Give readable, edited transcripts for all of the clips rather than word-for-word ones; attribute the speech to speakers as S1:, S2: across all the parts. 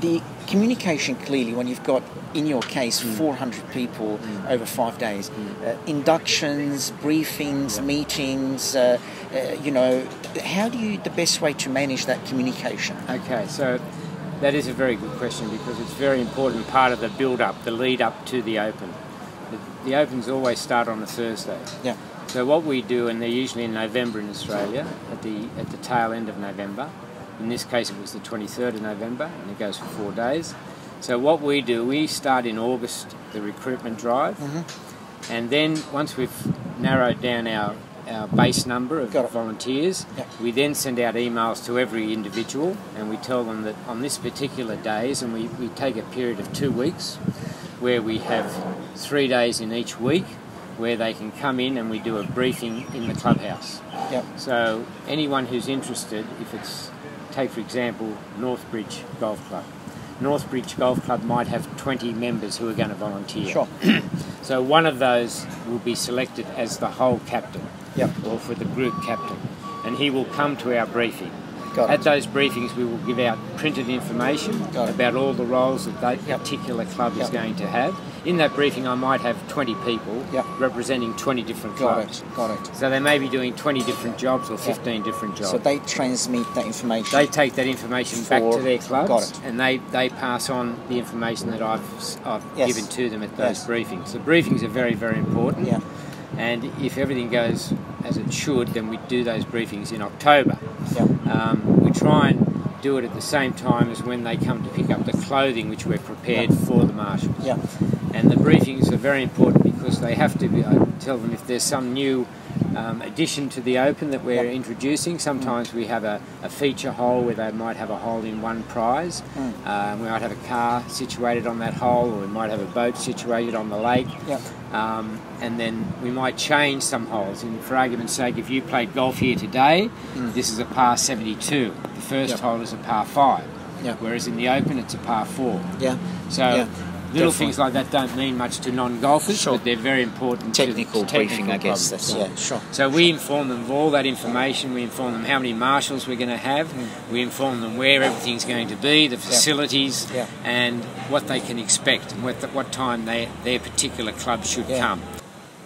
S1: the communication clearly, when you've got, in your case, 400 people over 5 days, inductions, briefings, meetings, how do you, the best way to manage that communication?
S2: Okay, so that is a very good question, because it's a very important part of the build-up, the lead-up to the Open. The Opens always start on a Thursday.
S1: Yeah.
S2: So what we do, and they're usually in November in Australia, at the tail end of November. In this case, it was the 23rd of November, and it goes for 4 days. So what we do, we start in August the recruitment drive, and then once we've narrowed down our base number of volunteers, we then send out emails to every individual, and we tell them that on this particular days, and we take a period of 2 weeks, where we have 3 days in each week, where they can come in and we do a briefing in the clubhouse. So anyone who's interested, if it's, take for example, Northbridge Golf Club. Northbridge Golf Club might have 20 members who are going to volunteer.
S1: Sure.
S2: So one of those will be selected as the whole captain, or for the group captain, and he will come to our briefing. At those briefings we will give out printed information about all the roles that particular club is going to have. In that briefing I might have 20 people representing 20 different clubs.
S1: Got it.
S2: So they may be doing 20 different jobs or 15 different jobs.
S1: So they transmit that information.
S2: They take that information back to their clubs, and they pass on the information that I've given to them at those briefings. The briefings are very, very important. And if everything goes as it should, then we do those briefings in October. We try and do it at the same time as when they come to pick up the clothing which we're prepared for the marshals. And the briefings are very important, because they have to be, I tell them if there's some new addition to the Open that we're introducing. Sometimes we have a feature hole where they might have a hole in one prize. We might have a car situated on that hole, or we might have a boat situated on the lake. And then we might change some holes. And for argument's sake, if you played golf here today, this is a par 72. The first hole is a par 5. Whereas in the Open it's a par 4. So little things like that don't mean much to non-golfers, but they're very important
S1: technical
S2: to
S1: briefing, I guess.
S2: So we inform them of all that information. We inform them how many marshals we're going to have. We inform them where everything's going to be, the facilities, and what they can expect, and what time their particular club should come.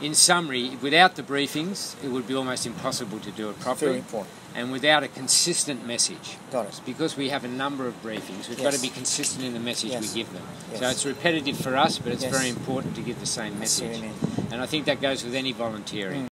S2: In summary, without the briefings, it would be almost impossible to do it properly.
S1: Very important.
S2: And without a consistent message.
S1: Got it.
S2: Because we have a number of briefings, we've got to be consistent in the message we give them. So it's repetitive for us, but it's very important to give the same message. And I think that goes with any volunteering.